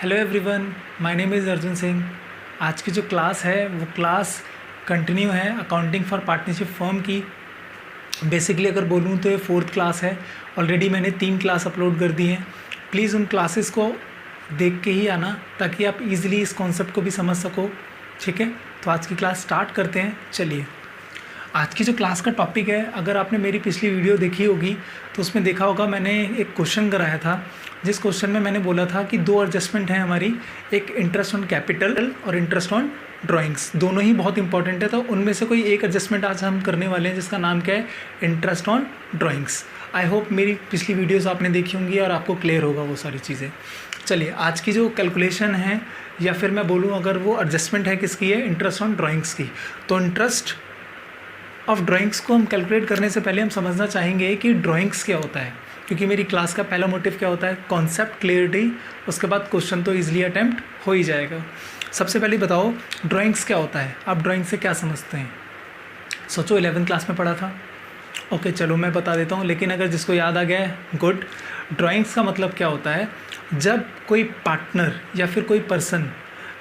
Hello everyone, my name is Arjun Singh. आज की जो क्लास है वो क्लास कंटिन्यू है अकाउंटिंग फॉर पार्टनरशिप फर्म की। बेसिकली अगर बोलूँ तो ये 4th क्लास है। ऑलरेडी मैंने 3 क्लास अपलोड कर दी हैं। प्लीज़ उन क्लासेस को देख के ही आना ताकि आप इजीली इस कॉन्सेप्ट को भी समझ सको। ठीक है, तो आज की क्लास स्टार्ट करते हैं। चलिए, आज की जो क्लास का टॉपिक है, अगर आपने मेरी पिछली वीडियो देखी होगी तो उसमें देखा होगा मैंने एक क्वेश्चन कराया था, जिस क्वेश्चन में मैंने बोला था कि 2 एडजस्टमेंट हैं हमारी, एक इंटरेस्ट ऑन कैपिटल और इंटरेस्ट ऑन ड्राइंग्स। दोनों ही बहुत इंपॉर्टेंट है, तो उनमें से कोई एक एडजस्टमेंट आज हम करने वाले हैं जिसका नाम क्या है, interest on drawings. I hope मेरी पिछली वीडियोज़ आपने देखी होंगी और आपको क्लियर होगा वो सारी चीज़ें। चलिए, आज की जो कैलकुलेशन है या फिर मैं बोलूँ अगर वो एडजस्टमेंट है किसकी है, इंटरेस्ट ऑन ड्राइंग्स की। तो इंटरेस्ट ऑफ ड्राइंग्स को हम कैलकुलेट करने से पहले हम समझना चाहेंगे कि ड्राइंग्स क्या होता है, क्योंकि मेरी क्लास का पहला मोटिव क्या होता है, कॉन्सेप्ट क्लियरिटी। उसके बाद क्वेश्चन तो इजीली अटेम्प्ट हो ही जाएगा। सबसे पहले बताओ ड्राइंग्स क्या होता है, आप ड्राइंग से क्या समझते हैं? सोचो 11th क्लास में पढ़ा था। ओके, चलो मैं बता देता हूँ, लेकिन अगर जिसको याद आ गया है गुड। ड्राइंग्स का मतलब क्या होता है, जब कोई पार्टनर या फिर कोई पर्सन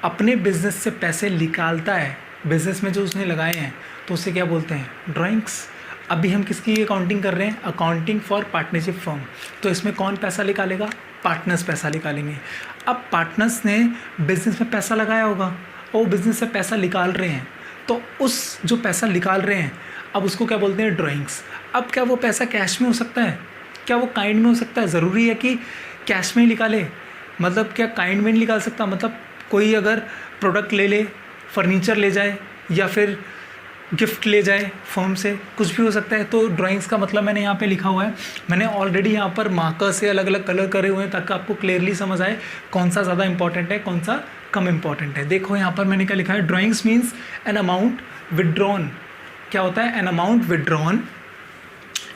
अपने बिजनेस से पैसे निकालता है, बिजनेस में जो उसने लगाए हैं, तो उसे क्या बोलते हैं, ड्राइंग्स। अभी हम किसकी अकाउंटिंग कर रहे हैं, अकाउंटिंग फॉर पार्टनरशिप फर्म। तो इसमें कौन पैसा निकालेगा, पार्टनर्स पैसा निकालेंगे। अब पार्टनर्स ने बिजनेस में पैसा लगाया होगा और बिजनेस से पैसा निकाल रहे हैं, तो उस जो पैसा निकाल रहे हैं अब उसको क्या बोलते हैं, ड्राइंग्स। अब क्या वो पैसा कैश में हो सकता है, क्या वो काइंड में हो सकता है? ज़रूरी है कि कैश में ही निकाले? मतलब क्या काइंड में नहीं निकाल सकता? मतलब कोई अगर प्रोडक्ट ले ले, फर्नीचर ले जाए या फिर गिफ्ट ले जाए फर्म से, कुछ भी हो सकता है। तो ड्राइंग्स का मतलब मैंने यहाँ पे लिखा हुआ है, मैंने ऑलरेडी यहाँ पर मार्कर से अलग अलग कलर करे हुए हैं ताकि आपको क्लियरली समझ आए कौन सा ज़्यादा इंपॉर्टेंट है, कौन सा कम इंपॉर्टेंट है। देखो यहाँ पर मैंने क्या लिखा है, drawings means an amount withdrawn. क्या होता है, an amount withdrawn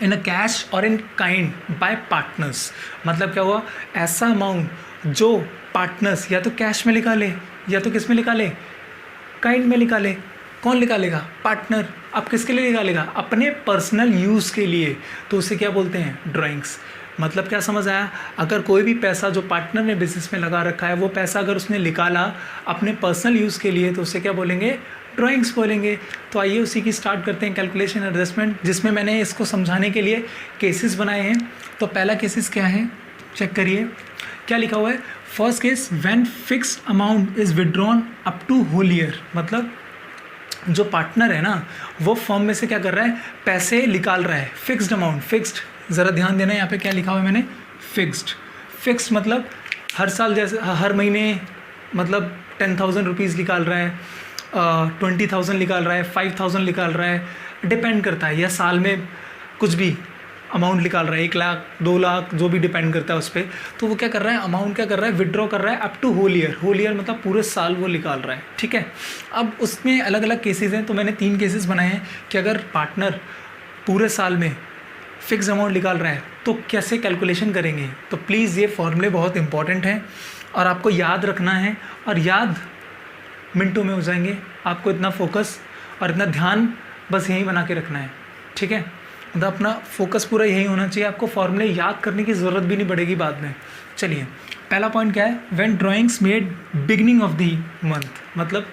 in a cash और इन काइंड बाय पार्टनर्स। मतलब क्या हुआ, ऐसा अमाउंट जो पार्टनर्स या तो कैश में निकाले या तो किस में निकाले, काइंड में निकाले। कौन निकालेगा, पार्टनर। अब किसके लिए निकालेगा, अपने पर्सनल यूज़ के लिए। तो उसे क्या बोलते हैं, ड्राइंग्स। मतलब क्या समझ आया, अगर कोई भी पैसा जो पार्टनर ने बिजनेस में लगा रखा है, वो पैसा अगर उसने निकाला अपने पर्सनल यूज़ के लिए, तो उसे क्या बोलेंगे, ड्राइंग्स बोलेंगे। तो आइए उसी की स्टार्ट करते हैं कैलकुलेशन एडजस्टमेंट, जिसमें मैंने इसको समझाने के लिए केसेस बनाए हैं। तो पहला केसेस क्या है, चेक करिए क्या लिखा हुआ है। First case, when fixed amount is withdrawn up to whole year. मतलब जो पार्टनर है ना, वो फर्म में से क्या कर रहा है, पैसे निकाल रहा है। फिक्स्ड अमाउंट, फिक्स्ड, ज़रा ध्यान देना यहाँ पे क्या लिखा हुआ है मैंने, फिक्स्ड। फिक्स्ड मतलब हर साल, जैसे हर महीने मतलब 10,000 रुपीज़ निकाल रहा है, 20,000 निकाल रहा है, 5,000 निकाल रहा है, डिपेंड करता है। या साल में कुछ भी अमाउंट निकाल रहा है, 1 लाख 2 लाख, जो भी डिपेंड करता है उस पर। तो वो क्या कर रहा है, अमाउंट क्या कर रहा है, विड्रॉ कर रहा है up to whole year. Whole year मतलब पूरे साल वो निकाल रहा है। ठीक है, अब उसमें अलग अलग केसेस हैं, तो मैंने 3 केसेस बनाए हैं कि अगर पार्टनर पूरे साल में फिक्स अमाउंट निकाल रहा है तो कैसे कैलकुलेशन करेंगे। तो प्लीज़ ये फॉर्मूले बहुत इंपॉर्टेंट हैं और आपको याद रखना है, और याद मिनटों में हो जाएंगे। आपको इतना फोकस और इतना ध्यान बस यहीं बना के रखना है। ठीक है, मतलब अपना फोकस पूरा यही होना चाहिए, आपको फॉर्मूले याद करने की ज़रूरत भी नहीं पड़ेगी बाद में। चलिए, पहला पॉइंट क्या है, when drawings made beginning of the month. मतलब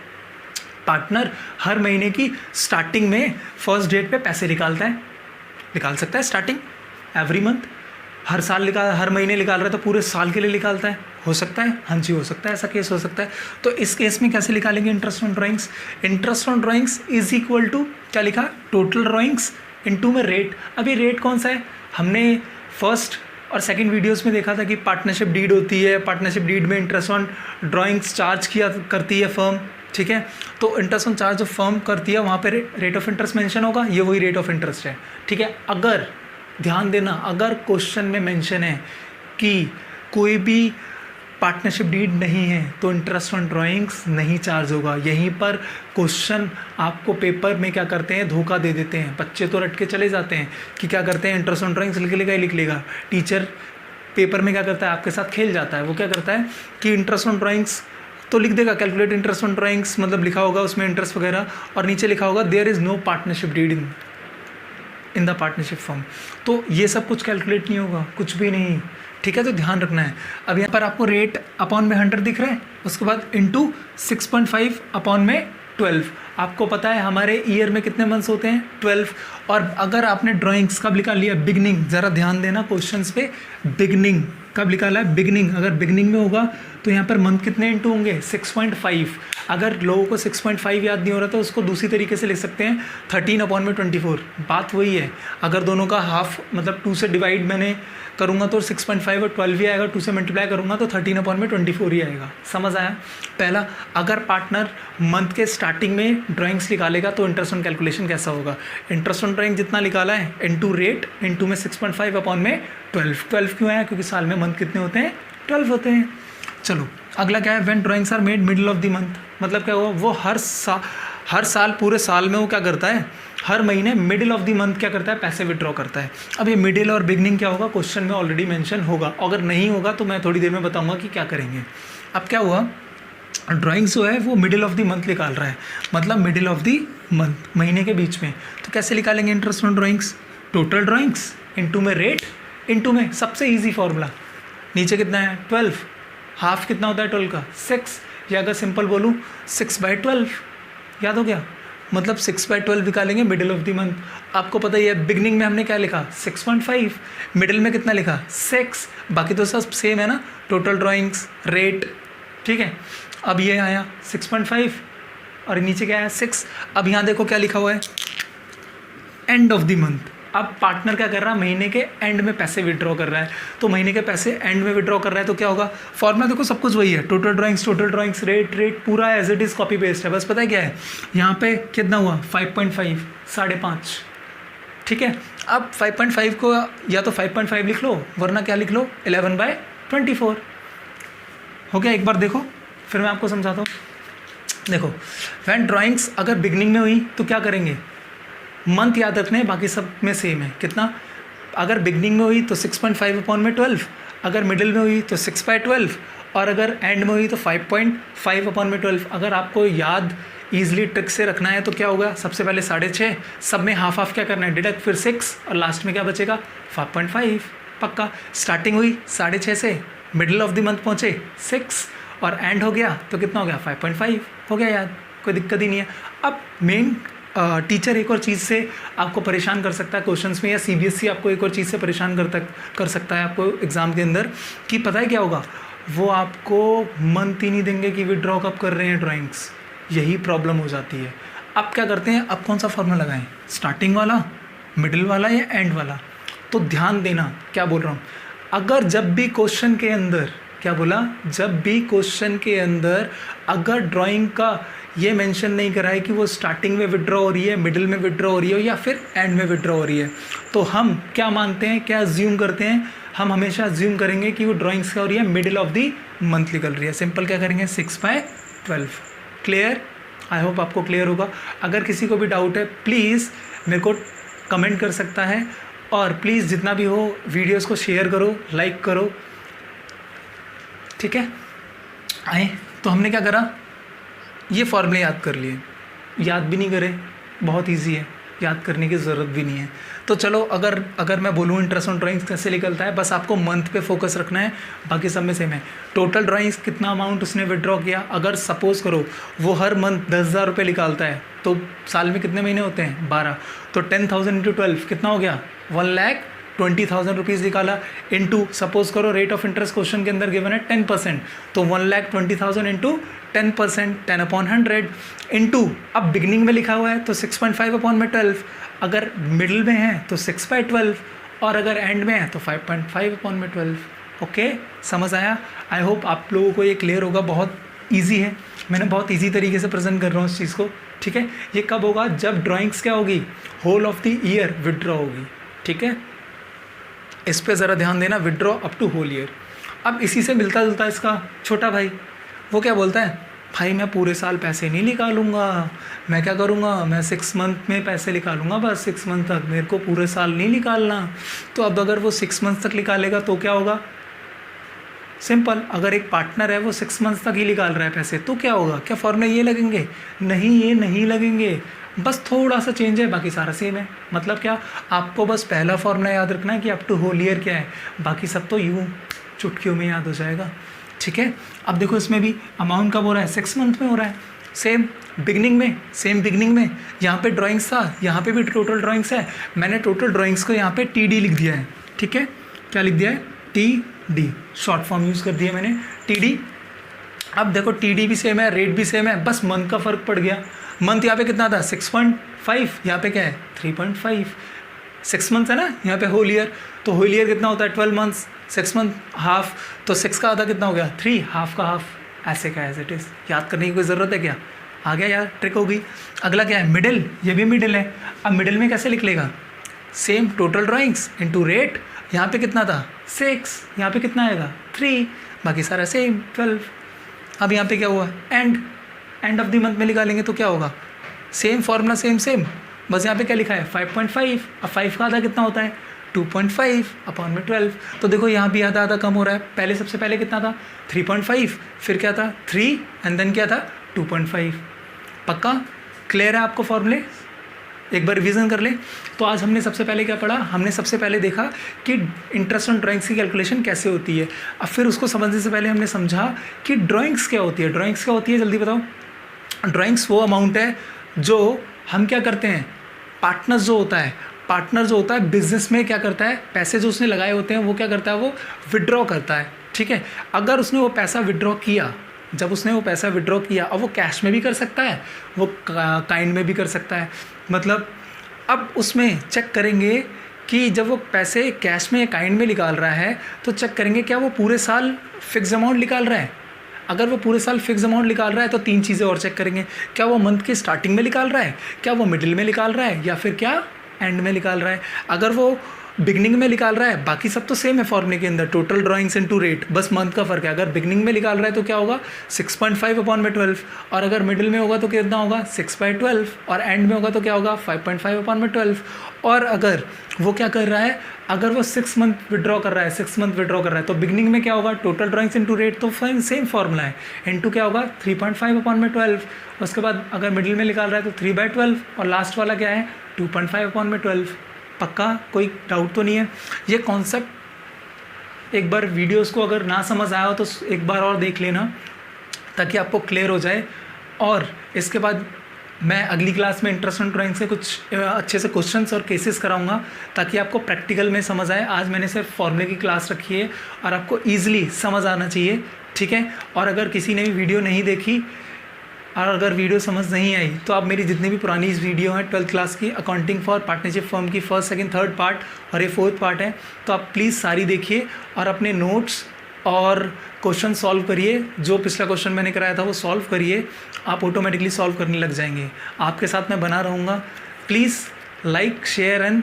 पार्टनर हर महीने की स्टार्टिंग में फर्स्ट डेट पे पैसे निकालता है, निकाल सकता है स्टार्टिंग एवरी मंथ। हर साल निकाल, हर महीने निकाल रहा है तो पूरे साल के लिए निकालता है, हो सकता है, हाँ जी हो सकता है, ऐसा केस हो सकता है। तो इस केस में कैसे निकालेंगे interest on drawings. Interest on drawings is equal to क्या लिखा, टोटल ड्राइंग्स इनटू में रेट। अभी रेट कौन सा है, हमने फर्स्ट और सेकंड वीडियोस में देखा था कि पार्टनरशिप डीड होती है, पार्टनरशिप डीड में इंटरेस्ट ऑन ड्राइंग्स चार्ज किया करती है फर्म। ठीक है, तो इंटरेस्ट ऑन चार्ज जो फर्म करती है वहाँ पे रेट ऑफ इंटरेस्ट मेंशन होगा, ये वही रेट ऑफ इंटरेस्ट है। ठीक है, अगर ध्यान देना, अगर क्वेश्चन में मेंशन है कि कोई भी पार्टनरशिप डीड नहीं है तो इंटरेस्ट ऑन ड्राइंग्स नहीं चार्ज होगा। यहीं पर क्वेश्चन आपको पेपर में क्या करते हैं, धोखा दे देते हैं। बच्चे तो रट के चले जाते हैं कि क्या करते हैं, इंटरेस्ट ऑन ड्राइंग्स लिख लेगा ही लिख लेगा। टीचर पेपर में क्या करता है, आपके साथ खेल जाता है। वो क्या करता है कि इंटरेस्ट ऑन ड्राइंग्स तो लिख देगा, कैलकुलेट इंटरेस्ट ऑन ड्राइंग्स, मतलब लिखा होगा उसमें इंटरेस्ट वगैरह, और नीचे लिखा होगा there is no partnership deed in the partnership firm. तो ये सब कुछ कैलकुलेट नहीं होगा, कुछ भी नहीं। ठीक है, तो ध्यान रखना है। अब यहाँ पर आपको रेट अपॉन में 100 दिख रहा है, उसके बाद इंटू 6.5 अपॉन में 12। आपको पता है हमारे ईयर में कितने मंथ्स होते हैं, 12। और अगर आपने ड्राइंग्स कब निकाल लिया, बिगनिंग, ज़रा ध्यान देना क्वेश्चंस पे, बिगनिंग कब निकाला है, बिगनिंग, अगर बिगनिंग में होगा तो यहाँ पर मंथ कितने इंटू होंगे, 6.5। अगर लोगों को 6.5 याद नहीं हो रहा तो उसको दूसरी तरीके से लिख सकते हैं 13 अपॉन में 24। बात वही है, अगर दोनों का हाफ मतलब 2 से डिवाइड मैंने करूँगा तो 6.5 और 12 ही आएगा, 2 से मल्टीप्लाई करूँगा तो 13 अपॉन में 24 ही आएगा। समझ आया। पहला, अगर पार्टनर मंथ के स्टार्टिंग में ड्राइंग्स निकालेगा तो इंटरेस्ट ऑन कैलकुलेशन कैसा होगा, इंटरेस्ट ऑन ड्राइंग जितना निकाला है इंटू रेट इंटू में 6.5 अपॉन में 12 क्यों आया, क्योंकि साल में मंथ कितने होते हैं, 12 होते हैं। चलो अगला क्या है, when drawings are made middle of the month, मतलब क्या हुआ, वो हर साल पूरे साल में वो क्या करता है, हर महीने मिडिल ऑफ द मंथ क्या करता है, पैसे विड्रॉ करता है। अब ये मिडिल और बिगनिंग क्या होगा, क्वेश्चन में ऑलरेडी मेंशन होगा, अगर नहीं होगा तो मैं थोड़ी देर में बताऊंगा कि क्या करेंगे। अब क्या हुआ, ड्राइंग्स जो है वो मिडिल ऑफ द मंथ निकाल रहा है, मतलब मिडिल ऑफ द मंथ, महीने के बीच में। तो कैसे निकालेंगे interest on drawings, total drawings into में रेट इंटू में सबसे ईजी फॉर्मूला, नीचे कितना है 12, हाफ कितना होता है 12 का 6, या अगर सिंपल बोलूँ 6/12, याद हो गया, मतलब 6/12 निकालेंगे मिडिल ऑफ द मंथ। आपको पता ही है बिगनिंग में हमने क्या लिखा 6.5, मिडिल में कितना लिखा 6, बाकी तो सब सेम है ना, टोटल ड्राइंग्स रेट, ठीक है। अब ये आया 6.5 और नीचे क्या आया 6। अब यहाँ देखो क्या लिखा हुआ है, एंड ऑफ द मंथ। अब पार्टनर क्या कर रहा है, महीने के एंड में पैसे विड्रॉ कर रहा है, तो महीने के पैसे एंड में विड्रॉ कर रहा है तो क्या होगा, फॉर्मूला देखो सब कुछ वही है, टोटल ड्राइंग्स रेट पूरा as it is copy paste है। बस पता है क्या है, यहाँ पे कितना हुआ 5.5, 5.5, ठीक है। अब 5.5 को या तो 5.5 लिख लो, वरना क्या लिख लो 11/24, हो गया। एक बार देखो फिर मैं आपको समझाता हूँ। देखो व्हेन ड्राइंग्स अगर बिगनिंग में हुई तो क्या करेंगे, मंथ याद रखने हैं, बाकी सब में सेम है। कितना, अगर बिगनिंग में हुई तो 6.5 अपॉन में 12, अगर मिडिल में हुई तो 6/12, और अगर एंड में हुई तो 5.5 अपॉन में 12। अगर आपको याद ईजिली ट्रिक से रखना है तो क्या होगा, सबसे पहले 6.5, सब में हाफ हाफ क्या करना है डिडक्ट, फिर 6 और लास्ट में क्या बचेगा 5.5, पक्का। स्टार्टिंग हुई 6.5 से, मिडिल ऑफ द मंथ पहुँचे 6 और एंड हो गया तो कितना हो गया 5.5, हो गया याद, कोई दिक्कत ही नहीं है। अब मेन टीचर एक और चीज़ से आपको परेशान कर सकता है क्वेश्चंस में, या सीबीएसई आपको एक और चीज़ से परेशान कर सकता है आपको एग्ज़ाम के अंदर, कि पता है क्या होगा, वो आपको मंथ ही नहीं देंगे कि विड्रॉ कब कर रहे हैं ड्राइंग्स, यही प्रॉब्लम हो जाती है। अब क्या करते हैं, अब कौन सा फॉर्मूला लगाएं, स्टार्टिंग वाला, मिडिल वाला या एंड वाला। तो ध्यान देना क्या बोल रहा हूँ, अगर जब भी क्वेश्चन के अंदर, क्या बोला, जब भी क्वेश्चन के अंदर अगर ड्राइंग का ये मेंशन नहीं करा है कि वो स्टार्टिंग में विड्रॉ हो रही है, मिडिल में विड्रॉ हो रही है या फिर एंड में विड्रॉ हो रही है, तो हम क्या मानते हैं, क्या अज्यूम करते हैं, हम हमेशा अज्यूम करेंगे कि वो ड्राइंग्स क्या हो रही है, मिडिल ऑफ दी मंथ निकल रही है। सिंपल क्या करेंगे 6/12। क्लियर, आई होप आपको क्लियर होगा। अगर किसी को भी डाउट है प्लीज़ मेरे को कमेंट कर सकता है, और प्लीज़ जितना भी हो वीडियोज़ को शेयर करो, लाइक करो, ठीक है। आए तो हमने क्या करा, ये फॉर्मूले याद कर लिए, याद भी नहीं करे, बहुत इजी है, याद करने की ज़रूरत भी नहीं है। तो चलो अगर मैं बोलूँ इंटरेस्ट ऑन ड्राइंग्स कैसे निकलता है, बस आपको मंथ पे फोकस रखना है, बाकी सब में सेम है। टोटल ड्राइंग्स कितना अमाउंट उसने विड्रॉ किया, अगर सपोज़ करो वो हर मंथ 10,000 रुपये निकालता है तो साल में कितने महीने होते हैं 12, तो 10,000 इंटू 12 कितना हो गया 1,20,000 रुपीज़ निकाला, इंटू सपोज करो रेट ऑफ इंटरेस्ट क्वेश्चन के अंदर गिवन है 10%, तो 1,20,000 इंटू 10%, 10/100 इंटू, अब बिगनिंग में लिखा हुआ है तो 6.5 अपॉन में 12, अगर मिडिल में है तो 6/12, और अगर एंड में है तो 5.5 अपॉन में 12। ओके, समझ आया। आई होप आप लोगों को ये क्लियर होगा, बहुत ईजी है, मैंने बहुत ईजी तरीके से प्रेजेंट कर रहा हूँ इस चीज़ को, ठीक है। ये कब होगा, जब ड्राइंग्स क्या होगी, whole of the year withdraw होगी, ठीक है। इस पे ज़रा ध्यान देना, withdraw up to whole year. अब इसी से मिलता जुलता इसका छोटा भाई, वो क्या बोलता है, भाई मैं पूरे साल पैसे नहीं निकालूंगा, मैं क्या करूँगा, मैं 6 मंथ में पैसे निकालूंगा, बस 6 मंथ तक, मेरे को पूरे साल नहीं निकालना। तो अब अगर वो 6 मंथ तक निकालेगा तो क्या होगा, सिंपल, अगर एक पार्टनर है वो 6 मंथ तक ही निकाल रहा है पैसे तो क्या होगा, क्या फॉर्मूला ये लगेंगे, नहीं ये नहीं लगेंगे, बस थोड़ा सा चेंज है, बाकी सारा सेम है। मतलब क्या, आपको बस पहला फॉर्मूला याद रखना है कि अप टू होल ईयर क्या है, बाकी सब तो यूँ चुटकियों में याद हो जाएगा। ठीक है, अब देखो इसमें भी अमाउंट कब हो रहा है, 6 मंथ में हो रहा है। सेम बिगनिंग में यहाँ पे ड्राइंग्स था, यहाँ पे भी टोटल ड्राइंग्स है। मैंने टोटल ड्राइंग्स को यहाँ पे TD लिख दिया है। ठीक है, क्या लिख दिया है, TD, शॉर्ट फॉर्म यूज़ कर दिया मैंने, TD। अब देखो TD भी सेम है, रेट भी सेम है, बस मंथ का फ़र्क पड़ गया। मंथ यहाँ पे कितना था, 6.5, यहाँ पे क्या है 3.5। 6 मंथ्स है ना, यहाँ पे होल ईयर, तो होल ईयर कितना होता है 12 मंथ्स, 6 मंथ हाफ, तो 6 का आधा कितना हो गया 3, हाफ का हाफ, ऐसे का एज इट इज़। याद करने की कोई ज़रूरत है क्या, आ गया यार, ट्रिक हो गई। अगला क्या है, मिडिल, ये भी मिडिल है। अब मिडिल में कैसे लिख लेगा, same total drawings into rate, यहाँ पे कितना था 6, यहाँ पे कितना आएगा 3, बाकी सारा सेम 12। अब यहाँ पे क्या हुआ, एंड ऑफ द मंथ में निकालेंगे तो क्या होगा, सेम फॉर्मूला, सेम, बस यहाँ पे क्या लिखा है 5.5। अब 5 का आधा कितना होता है 2.5 अपॉन में 12। तो देखो यहाँ भी आधा कम हो रहा है। पहले सबसे पहले कितना था 3.5, फिर क्या था 3 एंड देन क्या था 2.5। पक्का क्लियर है आपको फॉर्मूले, एक बार रिवीजन कर ले। तो आज हमने सबसे पहले क्या पढ़ा, हमने सबसे पहले देखा कि इंटरेस्ट ऑन ड्राइंग्स की कैलकुलेशन कैसे होती है। अब फिर उसको समझने से पहले हमने समझा कि ड्राइंग्स क्या होती है। ड्राइंग्स क्या होती है, जल्दी बताओ। ड्राइंग्स वो अमाउंट है जो हम क्या करते हैं, पार्टनर जो होता है बिजनेस में क्या करता है, पैसे जो उसने लगाए होते हैं वो क्या करता है, वो विड्रॉ करता है। ठीक है, अगर उसने वो पैसा विड्रॉ किया, जब उसने वो पैसा विड्रॉ किया, अब वो कैश में भी कर सकता है, वो काइंड में भी कर सकता है। मतलब अब उसमें चेक करेंगे कि जब वो पैसे कैश में या काइंड में निकाल रहा है तो चेक करेंगे क्या वो पूरे साल फिक्स अमाउंट निकाल रहा है। अगर वो पूरे साल फिक्स अमाउंट निकाल रहा है तो 3 चीज़ें और चेक करेंगे, क्या वो मंथ के स्टार्टिंग में निकाल रहा है, क्या वो मिडिल में निकाल रहा है, या फिर क्या एंड में निकाल रहा है। अगर वो बिगनिंग में निकाल रहा है, बाकी सब तो सेम है फॉर्मूले के अंदर, टोटल ड्राइंग्स इनटू रेट, बस मंथ का फ़र्क है। अगर बिगनिंग में निकाल रहा है तो क्या होगा 6.5 अपॉन में 12, और अगर मिडिल में होगा तो कितना होगा 6/12, और एंड में होगा तो क्या होगा 5.5 अपॉन में 12। और अगर वो क्या कर रहा है, अगर वो 6 मंथ विड्रॉ कर रहा है, तो बिगनिंग में क्या होगा टोटल ड्राइंग्स इनटू रेट, तो सेम फॉर्मूला है, इनटू क्या होगा 3.5 अपॉन में 12। उसके बाद अगर मिडिल में निकाल रहा है तो 3/12, और लास्ट वाला क्या है 2.5 अपॉन में 12। पक्का कोई डाउट तो नहीं है। ये कॉन्सेप्ट एक बार वीडियोस को अगर ना समझ आया हो तो एक बार और देख लेना ताकि आपको क्लियर हो जाए। और इसके बाद मैं अगली क्लास में इंटरेस्ट ऑन ड्राइंग से कुछ अच्छे से क्वेश्चंस और केसेस कराऊंगा ताकि आपको प्रैक्टिकल में समझ आए। आज मैंने सिर्फ फॉर्मूले की क्लास रखी है और आपको ईजिली समझ आना चाहिए, ठीक है। और अगर किसी ने भी वीडियो नहीं देखी और अगर वीडियो समझ नहीं आई तो आप मेरी जितनी भी पुरानी इस वीडियो हैं 12th क्लास की अकाउंटिंग फॉर पार्टनरशिप फर्म की 1st, 2nd, 3rd पार्ट और ये 4th पार्ट है, तो आप प्लीज़ सारी देखिए और अपने नोट्स और क्वेश्चन सॉल्व करिए। जो पिछला क्वेश्चन मैंने कराया था वो सॉल्व करिए, आप ऑटोमेटिकली सॉल्व करने लग जाएंगे। आपके साथ मैं बना रहूँगा। Please like, share and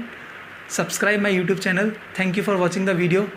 subscribe my YouTube channel. Thank you for watching the video.